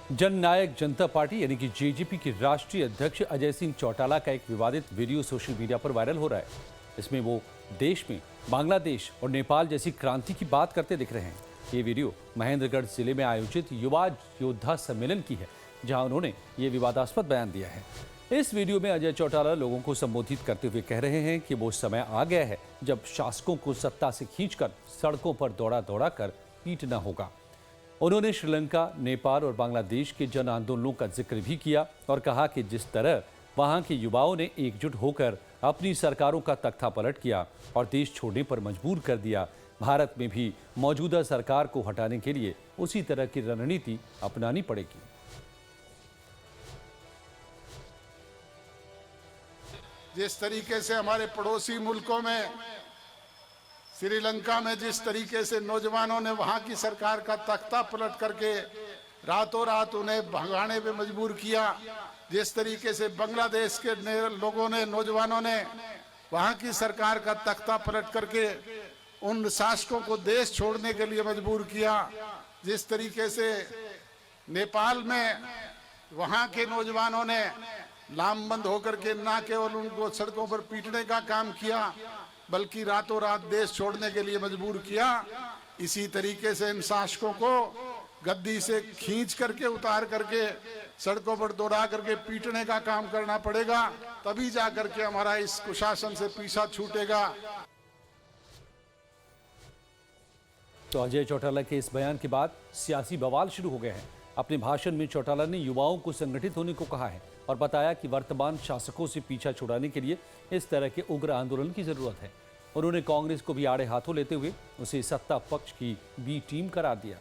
जननायक जनता party यानी कि JJP के राष्ट्रीय अध्यक्ष अजय सिंह चौटाला का एक विवादित वीडियो सोशल मीडिया पर वायरल हो रहा है। इसमें वो देश में बांग्लादेश और नेपाल जैसी क्रांति की बात करते दिख रहे हैं। ये वीडियो महेंद्रगढ़ जिले में आयोजित युवा योद्धा सम्मेलन की है, जहां उन्होंने ये विवादास्पद बयान दिया है। इस वीडियो में अजय चौटाला लोगों को संबोधित करते हुए कह रहे हैं कि वो समय आ गया है जब शासकों को सत्ता से खींचकर सड़कों पर दौड़ा दौड़ा कर पीटना होगा। उन्होंने श्रीलंका, नेपाल और बांग्लादेश के जन आंदोलनों का जिक्र भी किया और कहा कि जिस तरह वहां के युवाओं ने एकजुट होकर अपनी सरकारों का तख्ता पलट किया और देश छोड़ने पर मजबूर कर दिया, भारत में भी मौजूदा सरकार को हटाने के लिए उसी तरह की रणनीति अपनानी पड़ेगी। जिस तरीके से हमारे पड़ोसी मुल्कों में, श्रीलंका में जिस तरीके से नौजवानों ने वहां की सरकार का तख्ता पलट करके रातों रात उन्हें भगाने पे मजबूर किया, जिस तरीके से बांग्लादेश के लोगों ने, नौजवानों ने वहां की सरकार का तख्ता पलट करके उन शासकों को देश छोड़ने के लिए मजबूर किया, जिस तरीके से नेपाल में वहां के नौजवानों ने लामबंद होकर के न केवल उनको सड़कों पर पीटने का काम किया बल्कि रातों रात देश छोड़ने के लिए मजबूर किया, इसी तरीके से इन शासकों को गद्दी से खींच करके उतार करके सड़कों पर दौड़ा करके पीटने का काम करना पड़ेगा, तभी जा करके हमारा इस कुशासन से पीछा छूटेगा। तो अजय चौटाला के इस बयान के बाद सियासी बवाल शुरू हो गए हैं। अपने भाषण में चौटाला ने युवाओं को संगठित होने को कहा है और बताया कि वर्तमान शासकों से पीछा छुड़ाने के लिए इस तरह के उग्र आंदोलन की जरूरत है। उन्होंने कांग्रेस को भी आड़े हाथों लेते हुए उसे सत्ता पक्ष की बी टीम करार दिया।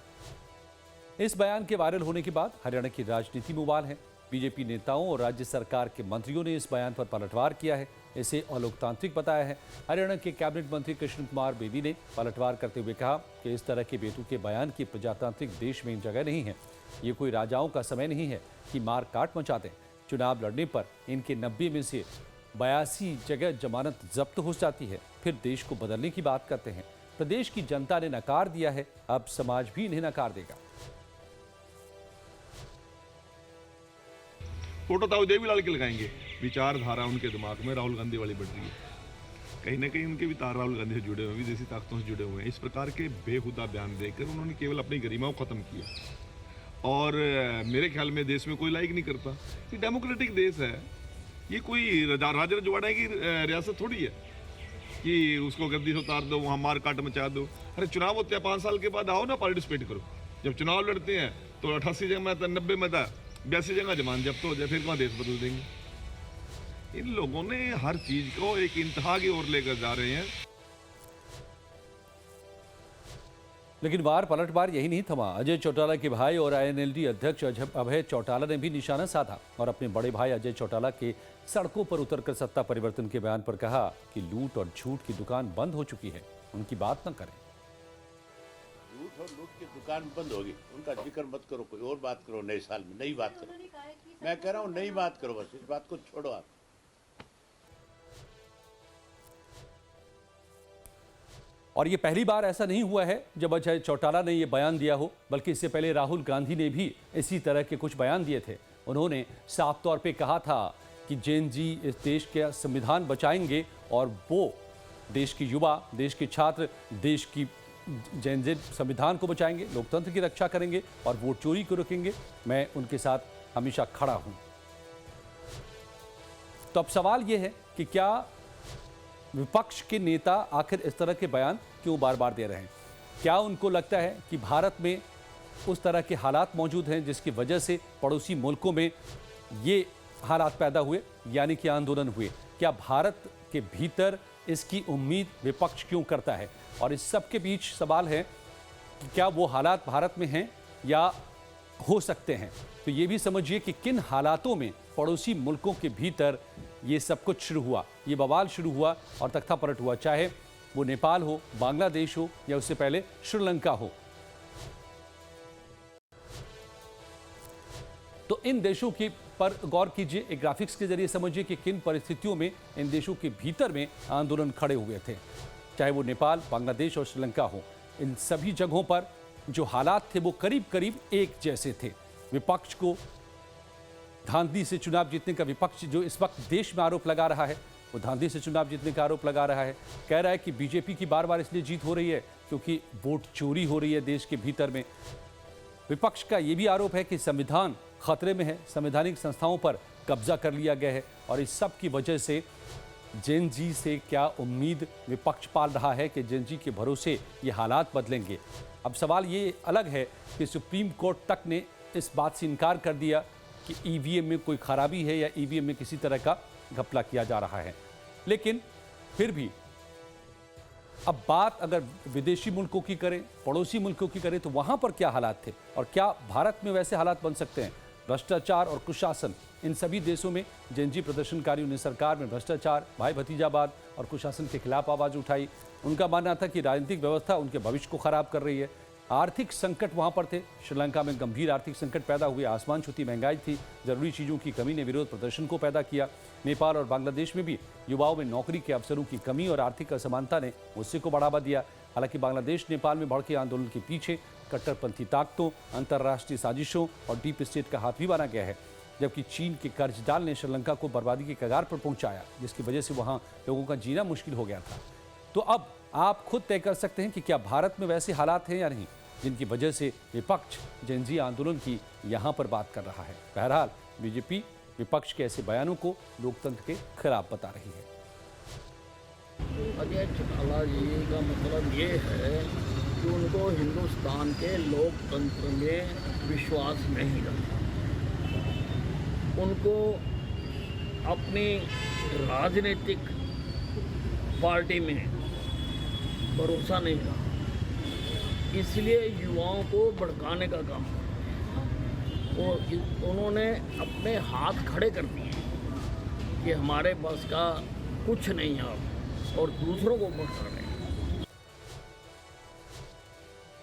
इस बयान के वायरल होने के बाद हरियाणा की राजनीति में उबाल है। बीजेपी नेताओं और राज्य सरकार के मंत्रियों ने इस बयान पर पलटवार किया है, इसे अलोकतांत्रिक बताया है। हरियाणा के कैबिनेट मंत्री कृष्ण कुमार बेदी ने पलटवार करते हुए कहा कि इस तरह के बेतुके बयान की प्रजातांत्रिक देश में जगह नहीं है। ये कोई राजाओं का समय नहीं है कि मार काट मचा दें। चुनाव लड़ने पर इनके 90 में से 82 जगह जमानत जब्त हो जाती है, फिर देश को बदलने की बात करते हैं। प्रदेश की जनता ने नकार दिया है, अब समाज भी इन्हें नकार देगा। फोटो ताऊ देवीलाल के लगाएंगे, विचारधारा उनके दिमाग में राहुल गांधी वाली बढ़ रही है। कहीं ना कहीं उनके भी तार राहुल गांधी से जुड़े हुए हैं, विदेशी ताकतों से जुड़े हुए हैं। इस प्रकार के बेहुदा बयान देकर उन्होंने केवल अपनी गरिमा को खत्म किया और मेरे ख्याल में देश में कोई लाइक नहीं करता। ये डेमोक्रेटिक देश है, ये कोई राजा रजवाड़े की रियासत थोड़ी है कि उसको गद्दी से उतार दो, वहाँ मार काट मचा दो। अरे चुनाव होते हैं 5 साल के बाद, आओ ना पार्टिसिपेट करो। जब चुनाव लड़ते हैं तो 88 जगह में था, 90 में था, 82 जगह जमान जब्त हो जाए, फिर कहाँ देश बदल देंगे। इन लोगों ने हर चीज को एक इंतहा की ओर लेकर जा रहे हैं। लेकिन वार पलटवार यही नहीं थमा। अजय चौटाला के भाई और आईएनएलडी अध्यक्ष अभय चौटाला ने भी निशाना साधा और अपने बड़े भाई अजय चौटाला के सड़कों पर उतरकर सत्ता परिवर्तन के बयान पर कहा कि लूट और झूठ की दुकान बंद हो चुकी है, उनकी बात न करें। झूठ और लूट की दुकान बंद होगी, उनका जिक्र मत करो, कोई और बात करो। नए साल में नई बात करो। मैं कह रहा हूँ नई बात करो, बस इस बात को छोड़ो आप। और ये पहली बार ऐसा नहीं हुआ है जब अजय चौटाला ने ये बयान दिया हो, बल्कि इससे पहले राहुल गांधी ने भी इसी तरह के कुछ बयान दिए थे। उन्होंने साफ तौर पे कहा था कि जैन जी इस देश का संविधान बचाएंगे और वो देश के युवा, देश के छात्र, देश की जैन संविधान को बचाएंगे, लोकतंत्र की रक्षा करेंगे और वोट चोरी को रोकेंगे। मैं उनके साथ हमेशा खड़ा हूं। तो अब सवाल यह है कि क्या विपक्ष के नेता आखिर इस तरह के बयान क्यों बार बार दे रहे हैं? क्या उनको लगता है कि भारत में उस तरह के हालात मौजूद हैं जिसकी वजह से पड़ोसी मुल्कों में ये हालात पैदा हुए, यानी कि आंदोलन हुए? क्या भारत के भीतर इसकी उम्मीद विपक्ष क्यों करता है? और इस सब के बीच सवाल है कि क्या वो हालात भारत में हैं या हो सकते हैं? तो ये भी समझिए कि किन हालातों में पड़ोसी मुल्कों के भीतर ये सब कुछ शुरू हुआ, ये बवाल शुरू हुआ और तख्ता पलट हुआ, चाहे वो नेपाल हो, बांग्लादेश हो या उससे पहले श्रीलंका हो। तो इन देशों की पर गौर कीजिए, एक ग्राफिक्स के जरिए समझिए कि किन परिस्थितियों में इन देशों के भीतर में आंदोलन खड़े हुए थे, चाहे वो नेपाल, बांग्लादेश और श्रीलंका हो। इन सभी जगहों पर जो हालात थे वो करीब करीब एक जैसे थे। विपक्ष को धांधली से चुनाव जीतने का, विपक्ष जो इस वक्त देश में आरोप लगा रहा है वो धांधली से चुनाव जीतने का आरोप लगा रहा है। कह रहा है कि बीजेपी की बार बार इसलिए जीत हो रही है क्योंकि वोट चोरी हो रही है देश के भीतर में। विपक्ष का ये भी आरोप है कि संविधान खतरे में है, संवैधानिक संस्थाओं पर कब्जा कर लिया गया है और इस सब की वजह से जेन जी से क्या उम्मीद विपक्ष पाल रहा है कि जेन जी के भरोसे ये हालात बदलेंगे। अब सवाल ये अलग है कि सुप्रीम कोर्ट तक ने इस बात से इनकार कर दिया कि ईवीएम में कोई खराबी है या ईवीएम में किसी तरह का घपला किया जा रहा है, लेकिन फिर भी अब बात अगर विदेशी मुल्कों की करें, पड़ोसी मुल्कों की करें, तो वहां पर क्या हालात थे और क्या भारत में वैसे हालात बन सकते हैं। भ्रष्टाचार और कुशासन, इन सभी देशों में जेनजी प्रदर्शनकारियों ने सरकार में भ्रष्टाचार, भाई भतीजावाद और कुशासन के खिलाफ आवाज उठाई। उनका मानना था कि राजनीतिक व्यवस्था उनके भविष्य को खराब कर रही है। आर्थिक संकट वहां पर थे, श्रीलंका में गंभीर आर्थिक संकट पैदा हुए, आसमान छूती महंगाई थी, जरूरी चीज़ों की कमी ने विरोध प्रदर्शन को पैदा किया। नेपाल और बांग्लादेश में भी युवाओं में नौकरी के अवसरों की कमी और आर्थिक असमानता ने उसी को बढ़ावा दिया। हालांकि बांग्लादेश नेपाल में भड़के आंदोलन के पीछे कट्टरपंथी ताकतों, अंतर्राष्ट्रीय साजिशों और डीप स्टेट का हाथ भी माना गया है, जबकि चीन के कर्जदार ने श्रीलंका को बर्बादी के कगार पर पहुंचाया, जिसकी वजह से वहां लोगों का जीना मुश्किल हो गया था। तो अब आप खुद तय कर सकते हैं कि क्या भारत में वैसे हालात हैं या नहीं, जिनकी वजह से विपक्ष जेनजी आंदोलन की यहां पर बात कर रहा है। बहरहाल बीजेपी विपक्ष के ऐसे बयानों को लोकतंत्र के खिलाफ बता रही है। अजय चौटाला जी का मतलब ये है कि उनको हिंदुस्तान के लोकतंत्र में विश्वास नहीं रहा, उनको अपनी राजनीतिक पार्टी में भरोसा नहीं रहा, इसलिए युवाओं को भड़काने का काम उन्होंने अपने हाथ खड़े कर दिए कि हमारे पास का कुछ नहीं है और दूसरों को भड़का रहे हैं।